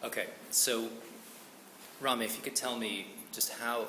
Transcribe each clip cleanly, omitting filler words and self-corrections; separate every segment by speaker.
Speaker 1: Okay, so Rami, if you could tell me just how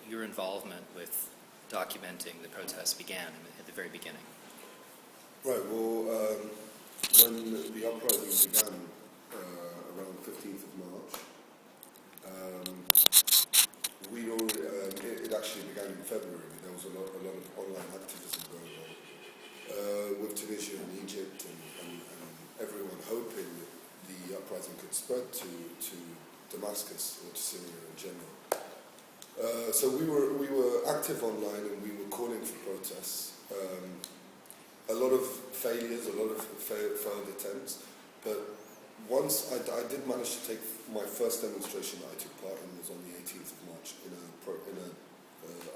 Speaker 1: your involvement with documenting the protests began at the very beginning.
Speaker 2: Right, well, when the uprising began around 15th of March, it actually began in February. There was a lot of online activism going on with Tunisia and Egypt and everyone hoping that the uprising could spread to Damascus or to Syria in general. So we were active online and we were calling for protests. A lot of failures, a lot of failed attempts, but once I did manage to take my first demonstration that I took part in was on the 18th of March in a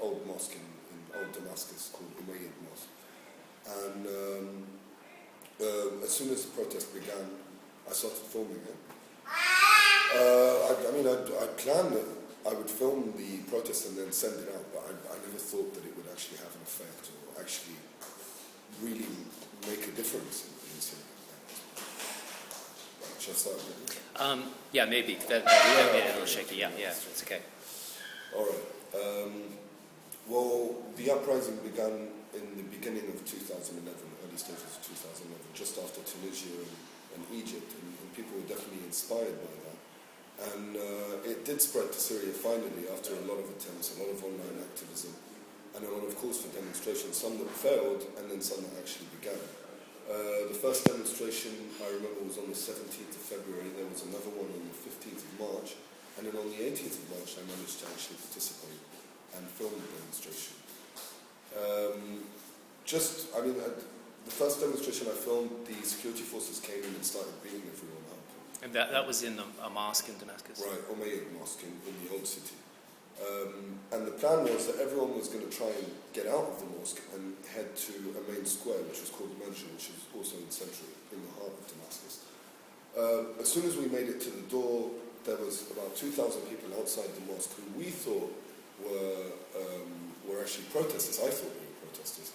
Speaker 2: old mosque in old Damascus called Umayyad Mosque. And as soon as the protest began, I started filming it. I planned that I would film the protest and then send it out, but I never thought that it would actually have an effect or actually really make a difference in Syria. Shall I start?
Speaker 1: Yeah, maybe. That made it a little shaky. Yeah, it's okay.
Speaker 2: All right. Well, the uprising began in the beginning of 2011, early stages of 2011, just after Tunisia and Egypt, and people were definitely inspired by that. And it did spread to Syria finally after a lot of attempts, a lot of online activism, and a lot of calls for demonstrations, some that failed and then some that actually began. The first demonstration, I remember, was on the 17th of February. There was another one on the 15th of March. And then on the 18th of March, I managed to actually participate and film the demonstration. The first demonstration I filmed, the security forces came in and started beating everyone up.
Speaker 1: And that was in a mosque in Damascus?
Speaker 2: Right, Umayyad Mosque in the old city. And the plan was that everyone was going to try and get out of the mosque and head to a main square, which was called Manjul, which is also in the heart of Damascus. As soon as we made it to the door, there was about 2,000 people outside the mosque who we thought were actually protesters. I thought they were protesters.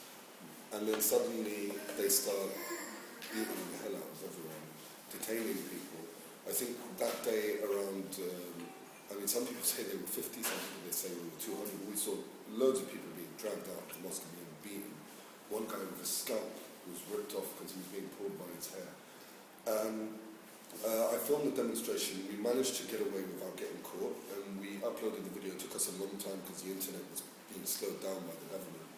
Speaker 2: And then suddenly they start beating the hell out of everyone, detaining people. I think that day around... some people say there were 50, some people they say there were 200. We saw loads of people being dragged out of the mosque and being beaten. One guy with a scalp was ripped off because he was being pulled by his hair. I filmed the demonstration. We managed to get away without getting caught, and we uploaded the video. It took us a long time because the internet was being slowed down by the government.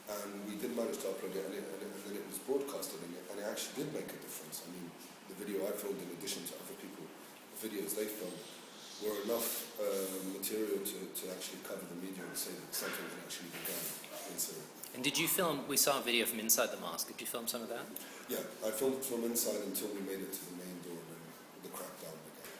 Speaker 2: And we did manage to upload it, and then it was broadcasted, and it actually did make a difference. I mean, the video I filmed, in addition to other people, the videos they filmed, were enough material to actually cover the media and say that something had actually begun in Syria.
Speaker 1: And did you film, we saw a video from inside the mosque, did you film some of that?
Speaker 2: Yeah, I filmed from inside until we made it to the main door and then the crackdown began.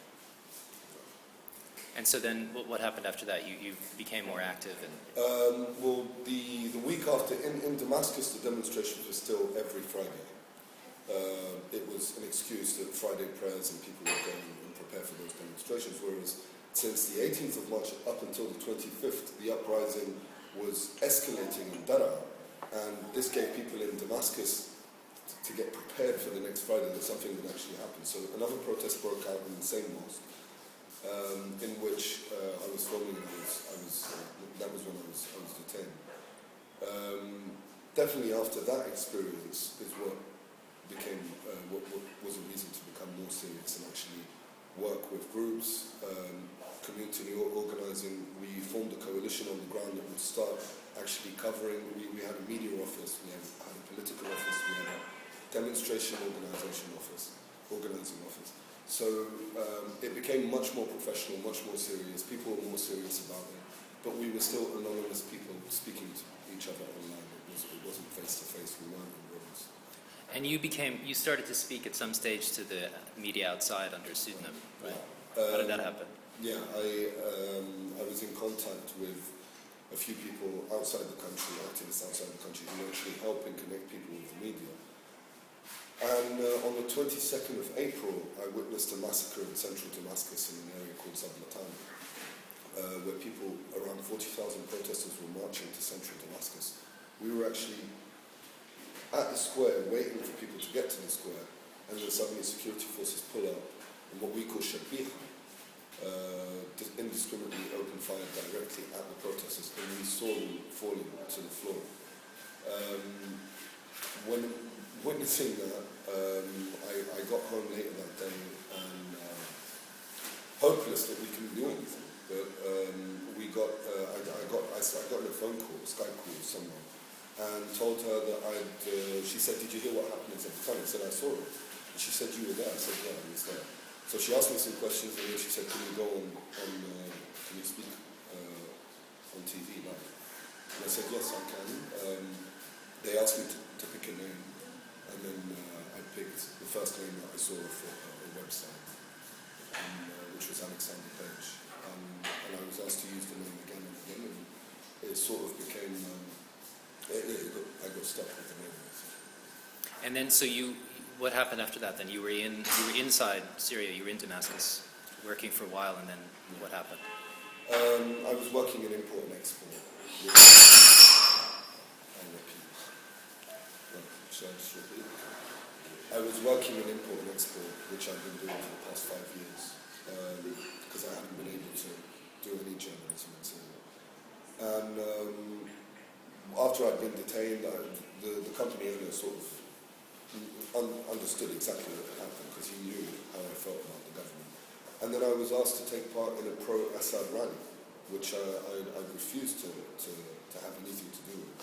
Speaker 1: And so then what happened after that? You became more active?
Speaker 2: Well, the week after, in Damascus, the demonstrations were still every Friday. It was an excuse that Friday prayers and people were going and prepare for those demonstrations, whereas since the 18th of March up until the 25th, the uprising was escalating in Daraa, and this gave people in Damascus to get prepared for the next Friday that something would actually happen. So another protest broke out in the same mosque, in which I was filming, and that was when I was detained. Definitely after that experience is what became what was a reason to become more serious and actually work with groups, community organising. We formed a coalition on the ground that would start actually covering. We had a media office, we had a political office, we had a demonstration organising office. So it became much more professional, much more serious. People were more serious about it, but we were still anonymous people speaking to each other online. It wasn't face to face. We weren't in rooms.
Speaker 1: And you started to speak at some stage to the media outside under a pseudonym, right? How did that happen?
Speaker 2: Yeah, I was in contact with a few people outside the country, activists outside the country, who actually help and connect people with the media. And on the 22nd of April, I witnessed a massacre in central Damascus in an area called Zablatan, where people, around 40,000 protesters, were marching to central Damascus. We were actually at the square waiting for people to get to the square, and then suddenly security forces pull up, and what we call shabiha, indiscriminately opened fire directly at the protesters, and we saw them falling to the floor. When witnessing that, I got home later that day and hopeless that we couldn't do anything. But I got a phone call, a Skype call with someone, and told her that she said, "Did you hear what happened in Zebutani?" I said, "I saw it." And she said, "You were there?" I said, "Yeah, I was there." So she asked me some questions, and then she said, "Can you go on can you speak on TV live?" And I said, "Yes, I can." They asked me to pick a name, and then I picked the first name that I saw for a website, which was Alexander Page. And I was asked to use the name again and again, and it sort of became, I got stuck with the name.
Speaker 1: And then, so what happened after that then? You were inside Syria, you were in Damascus, working for a while, and then what happened?
Speaker 2: I was working in import and export. I was working in import and export, which I've been doing for the past 5 years, because I haven't been able to do any journalism in Syria. And after I'd been detained, the company owner sort of understood exactly what had happened, because he knew how I felt about the government. And then I was asked to take part in a pro-Assad rally, which I refused to have anything to do with.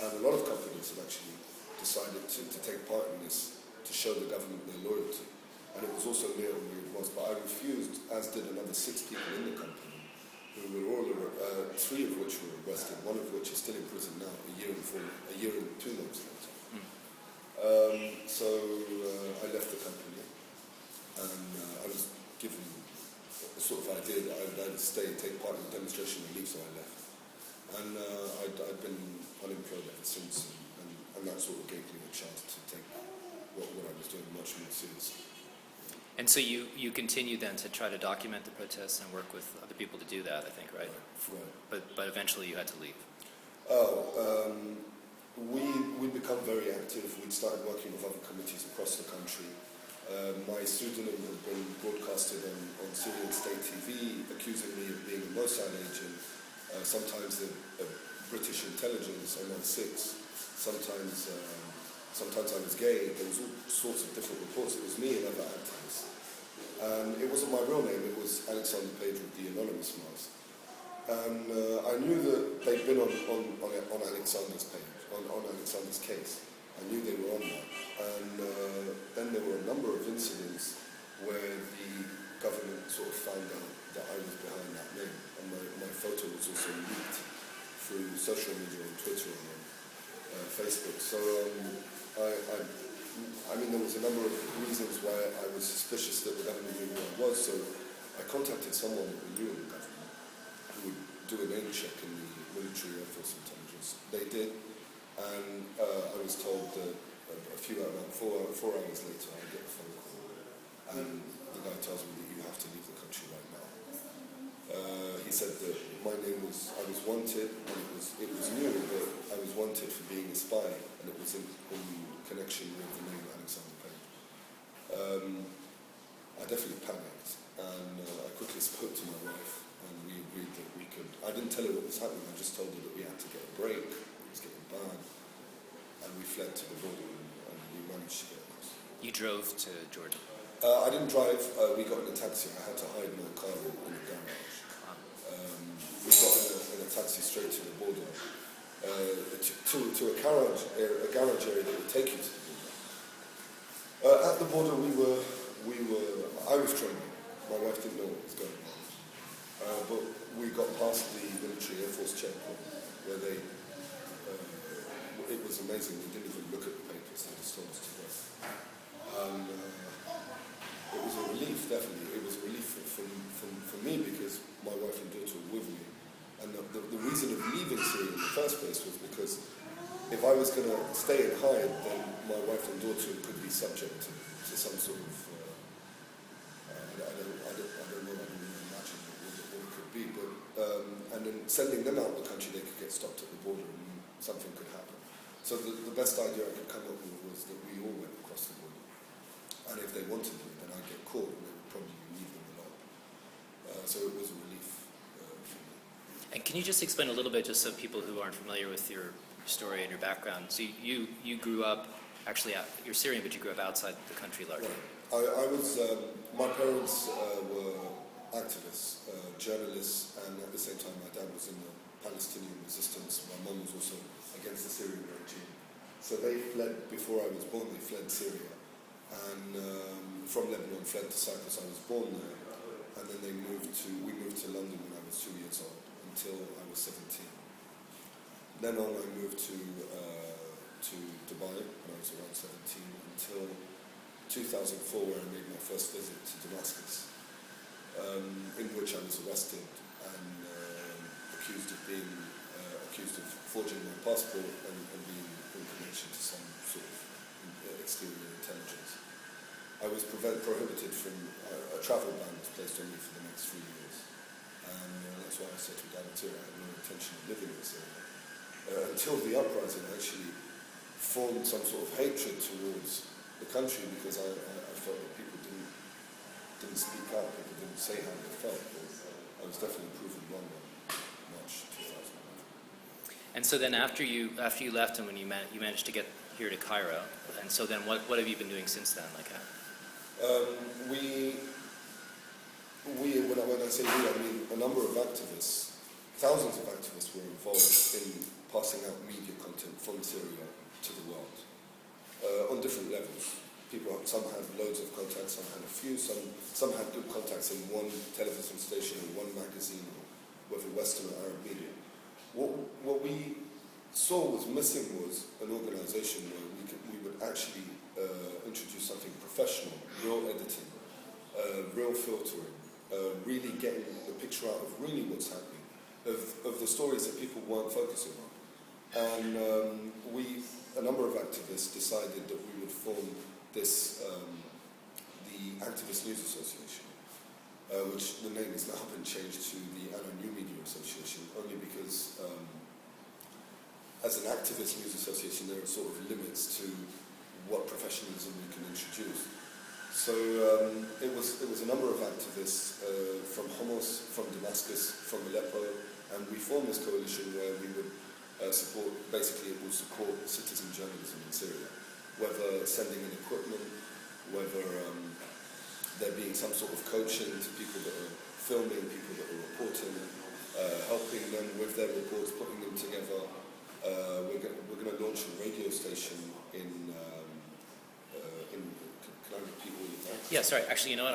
Speaker 2: And a lot of companies have actually decided to take part in this, to show the government their loyalty. And it was also near where it was, but I refused, as did another 6 people in the company, who were all, 3 of which were arrested, 1 of which is still in prison now, a year and 2 months later. So I left the company, and I was given a sort of idea that I would either stay, take part in the demonstration, and leave, so I left. And I'd been unemployed ever since, and that sort of gave me a chance to take what I was doing much more seriously.
Speaker 1: And so you continued then to try to document the protests and work with other people to do that, I think, right?
Speaker 2: Right.
Speaker 1: But eventually you had to leave.
Speaker 2: We'd become very active. We'd started working with other committees across the country. My pseudonym had been broadcasted on Syrian state TV, accusing me of being a Mossad agent, sometimes the British intelligence, MI6, sometimes I was gay. There was all sorts of different reports. It was me and other activists. And it wasn't my real name, it was Alexander Page with the anonymous mask. And I knew that they'd been on Alexander's page, on Alexander's case. I knew they were on that. And then there were a number of incidents where the government sort of found out that I was behind that name. And my photo was also leaked through social media on Twitter and on Facebook. So I mean, there was a number of reasons why I was suspicious that the government knew who I was. So I contacted someone that we knew in the government who would do a name check in the military Air Force intelligence. They did, and I was told that about 4 hours later, I get a phone call, and the guy tells me that you have to leave the country right now. He said that my name was, I was wanted, and it was new that I was wanted for being a spy, and it was in connection with the name Alexander Page. I definitely panicked, and I quickly spoke to my wife, and we agreed that we could. I didn't tell her what was happening, I just told her that we had to get a break, it was getting bad, and we fled to the border, and we managed to get across.
Speaker 1: You drove to Jordan?
Speaker 2: I didn't drive, we got in a taxi. I had to hide my car in a garage. We got in a taxi straight to the border, to a garage area that would take you to the border. At the border I was training. My wife didn't know what was going on. But we got past the military Air Force checkpoint, where it was amazing. We didn't even look at the papers, they just told us to go. It was a relief, definitely. It was a relief for me, because my wife and daughter were with me. And the reason of leaving Syria in the first place was because if I was going to stay and hide, then my wife and daughter could be subject to some sort of, I don't know, I don't even imagine what it could be, but, and then sending them out of the country, they could get stopped at the border and something could happen. So the best idea I could come up with was that we all went across the border. And if they wanted me, then I'd get caught and they would probably so it was a relief for me.
Speaker 1: And can you just explain a little bit, just so people who aren't familiar with your story and your background? So you grew up, actually, you're Syrian, but you grew up outside the country largely.
Speaker 2: Right. I was, my parents were activists, journalists, and at the same time my dad was in the Palestinian resistance. My mum was also against the Syrian regime. So they fled, before I was born, they fled Syria. And from Lebanon, fled to Cyprus. I was born there. And then we moved to London when I was 2 years old, until I was 17. Then on I moved to Dubai when I was around 17, until 2004, where I made my first visit to Damascus, in which I was arrested and accused of forging my passport and being in connection to some sort of exterior intelligence. I was prohibited from a travel ban was placed on me for the next 3 years, and that's why I settled down in Syria. I had no intention of living in Syria until the uprising. I actually formed some sort of hatred towards the country, because I felt that people didn't speak out, people didn't say how they felt. I was definitely proven wrong on March 2011.
Speaker 1: And so then after you left, and when you managed to get here to Cairo, and so then what have you been doing since then? Like how?
Speaker 2: When I say we, I mean a number of activists, thousands of activists were involved in passing out media content from Syria to the world, on different levels. Some had loads of contacts, some had a few, some had good contacts in one television station or one magazine, or whether Western or Arab media. What we saw was missing was an organisation where we would actually introduce something professional, real editing, real filtering, really getting the picture out of really what's happening, of the stories that people weren't focusing on. And a number of activists decided that we would form this, the Activist News Association, which the name has now been changed to the New Media Association, only because as an activist news association there are sort of limits to what professionalism we can introduce. So it was a number of activists from Homs, from Damascus, from Aleppo, and we formed this coalition where we would support citizen journalism in Syria, whether sending in equipment, whether there being some sort of coaching to people that are filming, people that are reporting, helping them with their reports, putting them together. We're going to launch a radio station in can I repeat all of that?
Speaker 1: Yeah, sorry. Actually, you know what?